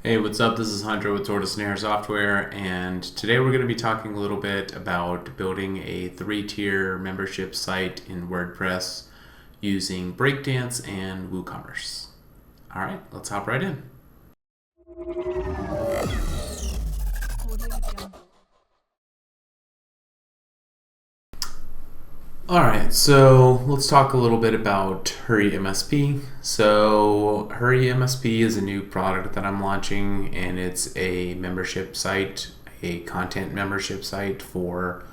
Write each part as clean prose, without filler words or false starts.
Hey, what's up? This is Hunter with Tortoise and Hare Software, and today we're going to be talking a little bit about building a three-tier membership site in WordPress using Breakdance and WooCommerce. All right, let's hop right in. All right, so let's talk a little bit about Hurry MSP. So, Hurry MSP is a new product that I'm launching, and it's a membership site, a content membership site for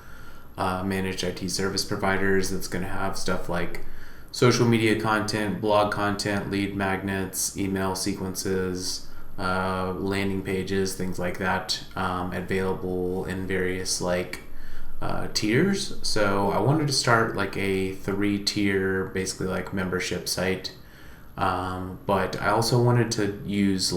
managed IT service providers that's going to have stuff like social media content, blog content, lead magnets, email sequences, landing pages, things like that, available in various tiers. So I wanted to start like a three-tier, basically like membership site. But I also wanted to use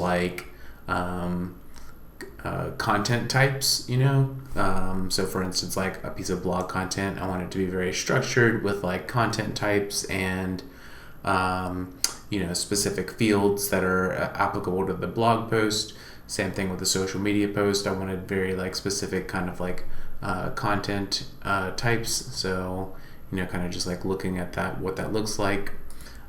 content types. So for instance, like a piece of blog content, I want it to be very structured with like content types and specific fields that are applicable to the blog post. Same thing with the social media post. I wanted very like specific kind of like content types. So kind of just like looking at that, what that looks like.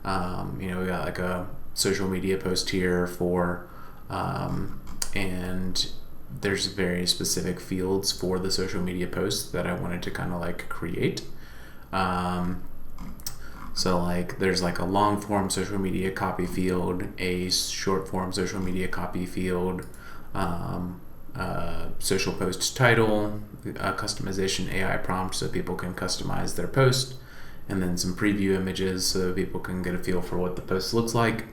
We got like a social media post here for and there's very specific fields for the social media posts that I wanted to kind of like create. So like there's like a long form social media copy field, a short form social media copy field, social post title, customization AI prompt so people can customize their post, and then some preview images so people can get a feel for what the post looks like.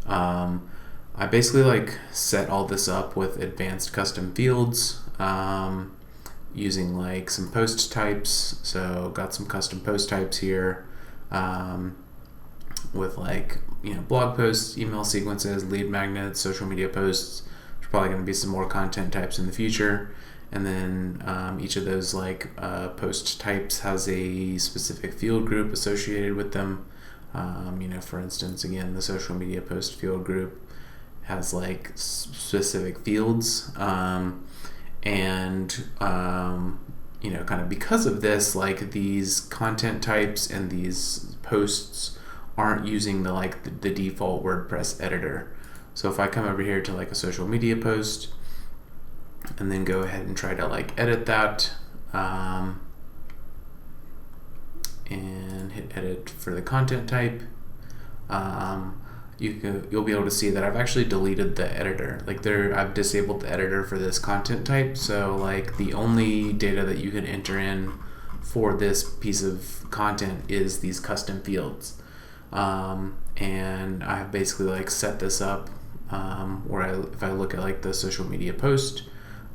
I basically like set all this up with advanced custom fields using like some post types. So got some custom post types here with like blog posts, email sequences, lead magnets, social media posts. There's probably going to be some more content types in the future. And then each of those post types has a specific field group associated with them. For instance, again, the social media post field group has like specific fields, and kind of because of this, like these content types and these posts aren't using the default WordPress editor. So if I come over here to like a social media post and then go ahead and try to like edit that, and hit edit for the content type, you'll be able to see that I've actually deleted the editor. I've disabled the editor for this content type. So like the only data that you can enter in for this piece of content is these custom fields. And I have basically like set this up if I look at like the social media post,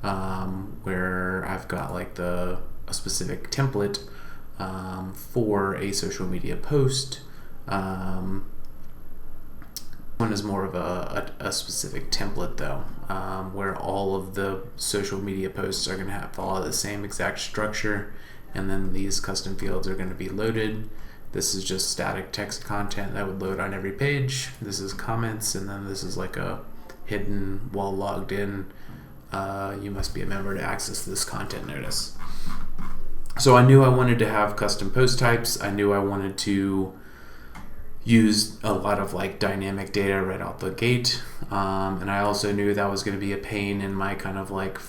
where I've got like a specific template for a social media post. One is more of a specific template though, where all of the social media posts are going to follow the same exact structure, and then these custom fields are going to be loaded. This is just static text content that would load on every page. This is comments, and then this is like a hidden while logged in. You must be a member to access this content notice. So I knew I wanted to have custom post types. I knew I wanted to use a lot of like dynamic data right out the gate, and I also knew that was going to be a pain in my kind of like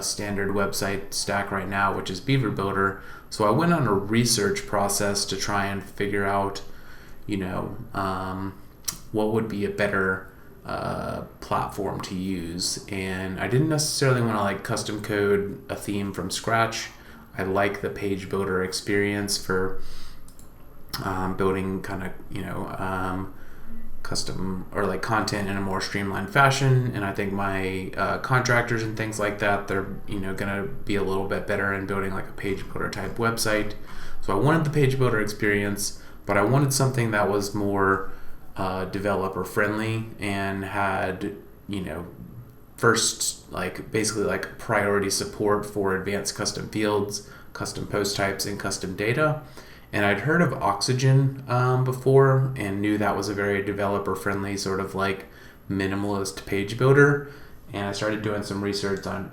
standard website stack right now, which is Beaver Builder. So I went on a research process to try and figure out what would be a better platform to use, and I didn't necessarily want to like custom code a theme from scratch. I like the page builder experience for building kind of custom or like content in a more streamlined fashion, and I think my contractors and things like that, they're gonna be a little bit better in building like a page builder type website. So I wanted the page builder experience, but I wanted something that was more developer friendly and had first like basically like priority support for advanced custom fields, custom post types, and custom data. And I'd heard of Oxygen before and knew that was a very developer friendly sort of like minimalist page builder, and I started doing some research on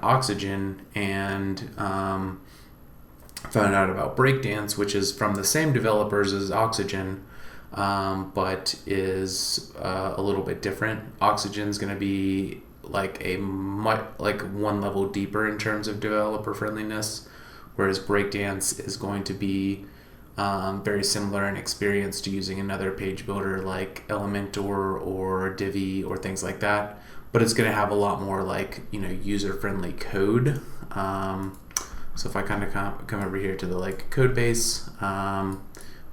Oxygen, and found out about Breakdance, which is from the same developers as Oxygen, but is a little bit different. Oxygen's going to be like one level deeper in terms of developer friendliness, whereas Breakdance is going to be very similar in experience to using another page builder like Elementor or Divi or things like that, but it's going to have a lot more user-friendly code. So if I kind of come over here to the code base,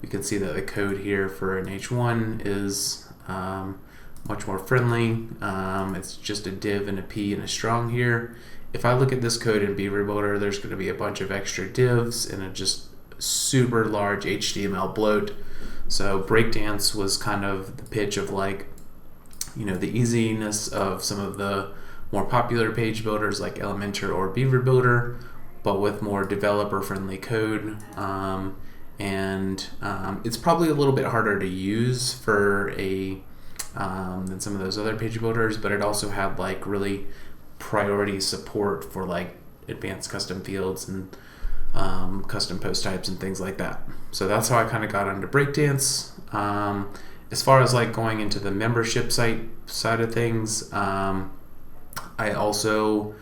we can see that the code here for an H1 is much more friendly. It's just a div and a p and a strong here. If I look at this code in Beaver Builder, there's going to be a bunch of extra divs and a just super large HTML bloat. So Breakdance was kind of the pitch of the easiness of some of the more popular page builders like Elementor or Beaver Builder, but with more developer friendly code. And it's probably a little bit harder to use for than some of those other page builders, but it also had really priority support for advanced custom fields and custom post types and things like that. So that's how I kind of got into Breakdance. As far as going into the membership side of things, I also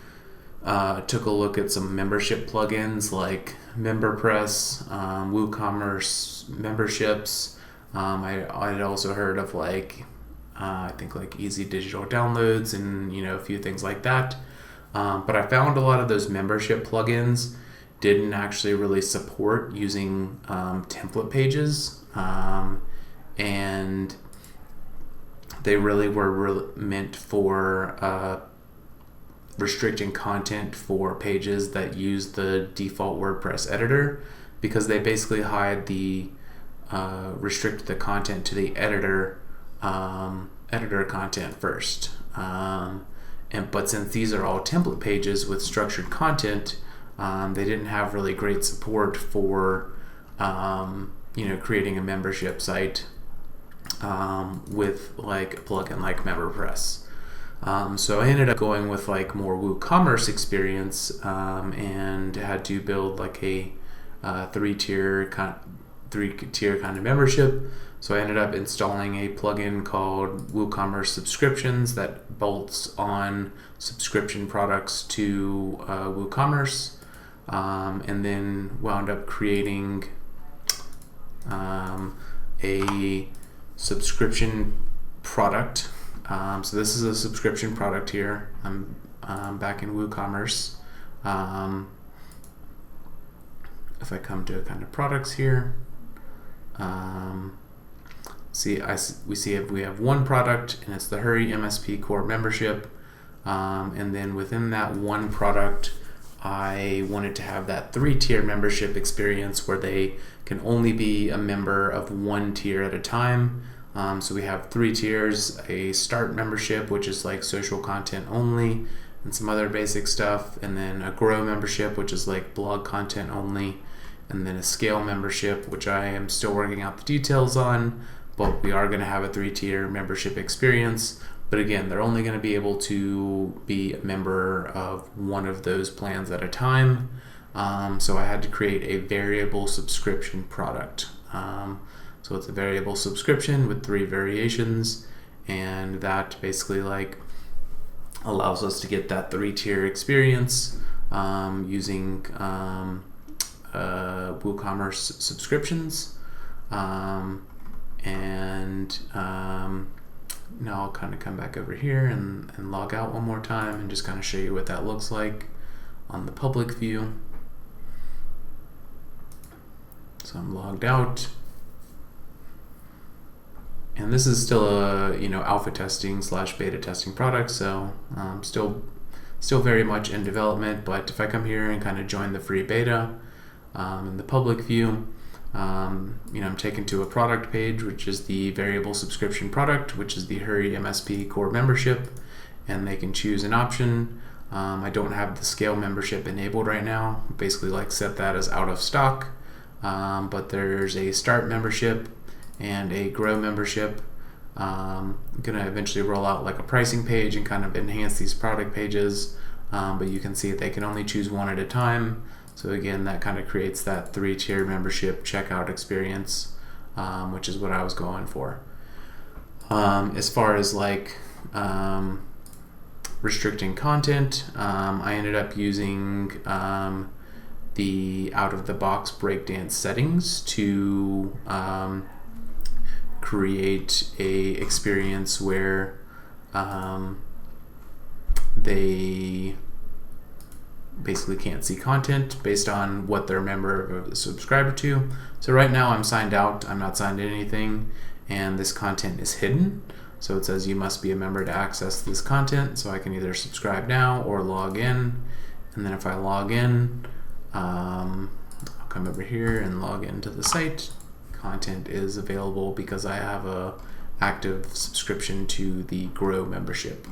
took a look at some membership plugins like MemberPress, WooCommerce memberships. I'd also heard of I think easy digital downloads and a few things like that. But I found a lot of those membership plugins didn't actually really support using template pages, and they really were meant for restricting content for pages that use the default WordPress editor, because they basically hide the restrict the content to the editor content first. But since these are all template pages with structured content, they didn't have really great support for creating a membership site with a plugin like MemberPress. So I ended up going with more WooCommerce experience, and had to build a three-tier kind of membership. So I ended up installing a plugin called WooCommerce Subscriptions that bolts on subscription products to WooCommerce, and then wound up creating a subscription product. So this is a subscription product here. I'm back in WooCommerce. If I come to kind of products here, we have one product, and it's the Hurry MSP Core Membership. And then within that one product, I wanted to have that 3-tier membership experience where they can only be a member of one tier at a time. So we have 3 tiers: a start membership, which is social content only and some other basic stuff, and then a grow membership, which is blog content only, and then a scale membership, which I am still working out the details on, but we are going to have a 3-tier membership experience. But again, they're only going to be able to be a member of one of those plans at a time. So I had to create a variable subscription product. So it's a variable subscription with 3 variations, and that basically allows us to get that 3-tier experience using WooCommerce subscriptions. Now I'll kind of come back over here and log out one more time and just kind of show you what that looks like on the public view. So I'm logged out. And this is still a alpha testing / beta testing product, so still very much in development. But if I come here and kind of join the free beta in the public view, I'm taken to a product page, which is the variable subscription product, which is the Hurry MSP Core Membership, and they can choose an option. I don't have the scale membership enabled right now. Basically, set that as out of stock. But there's a start membership and a grow membership. Gonna eventually roll out like a pricing page and kind of enhance these product pages, but you can see they can only choose one at a time. So again, that kind of creates that 3-tier membership checkout experience, which is what I was going for. As far as like restricting content, I ended up using the out-of-the-box Breakdance settings to create a experience where they basically can't see content based on what they're a member or subscriber to. So right now I'm signed out, I'm not signed in anything, and this content is hidden. So it says you must be a member to access this content. So I can either subscribe now or log in. And then if I log in, I'll come over here and log into the site. Content is available because I have a active subscription to the Grow membership.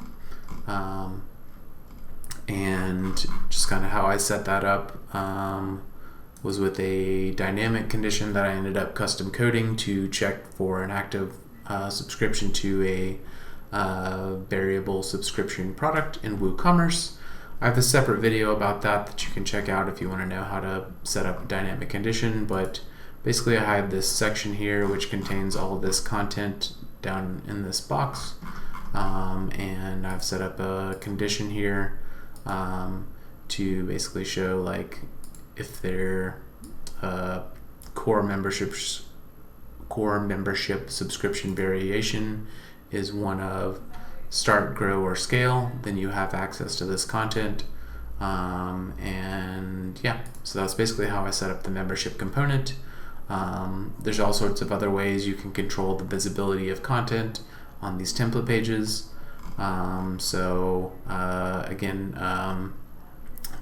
And just kind of how I set that up was with a dynamic condition that I ended up custom coding to check for an active subscription to a variable subscription product in WooCommerce. I have a separate video about that you can check out if you want to know how to set up a dynamic condition, but basically I have this section here which contains all of this content down in this box, and I've set up a condition here to basically show like if their core membership subscription variation is one of start, grow, or scale, then you have access to this content. And yeah, so that's basically how I set up the membership component. There's all sorts of other ways you can control the visibility of content on these template pages. Again,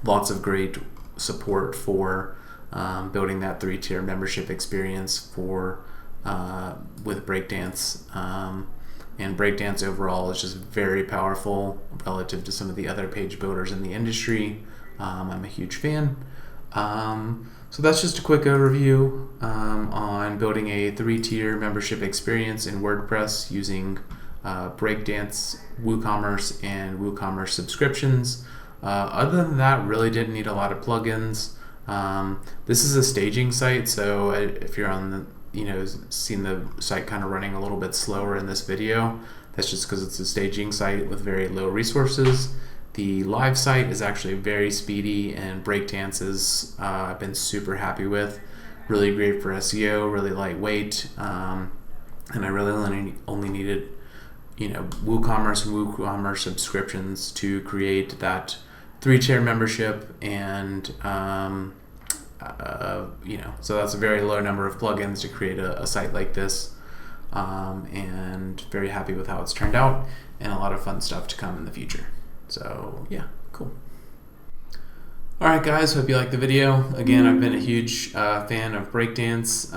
lots of great support for building that 3-tier membership experience for with Breakdance. And Breakdance overall is just very powerful relative to some of the other page builders in the industry. I'm a huge fan. So that's just a quick overview on building a 3-tier membership experience in WordPress using Breakdance, WooCommerce, and WooCommerce subscriptions. Other than that, really didn't need a lot of plugins. This is a staging site, so if you're on the seen the site kind of running a little bit slower in this video, that's just because it's a staging site with very low resources. The live site is actually very speedy, and Breakdance is I've been super happy with. Really great for SEO, really lightweight, and I really only needed WooCommerce and WooCommerce subscriptions to create that 3-tier membership, and so that's a very low number of plugins to create a site like this, and very happy with how it's turned out, and a lot of fun stuff to come in the future. So yeah, cool. Alright guys, hope you liked the video. Again, I've been a huge fan of Breakdance,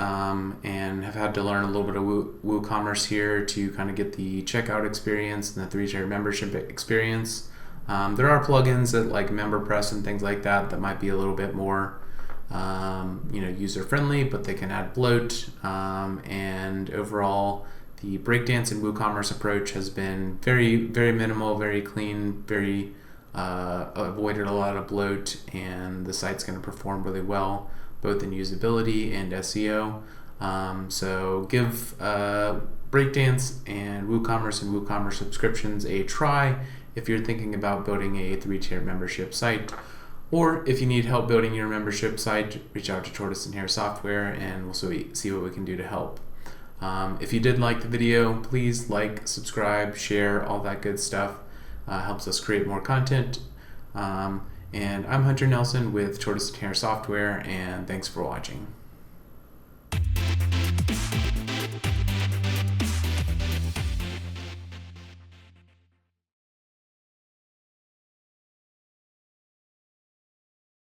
and have had to learn a little bit of WooCommerce here to kind of get the checkout experience and the 3-tier membership experience. There are plugins that like MemberPress and things like that might be a little bit more user-friendly, but they can add bloat, and overall the Breakdance and WooCommerce approach has been very, very minimal, very clean, very avoided a lot of bloat, and the site's going to perform really well both in usability and SEO. So give Breakdance and WooCommerce subscriptions a try if you're thinking about building a 3-tier membership site. Or if you need help building your membership site, reach out to Tortoise and Hare Software, and we'll see what we can do to help. If you did like the video, please like, subscribe, share, all that good stuff. Helps us create more content. And I'm Hunter Nelson with Tortoise and Hare Software, and thanks for watching.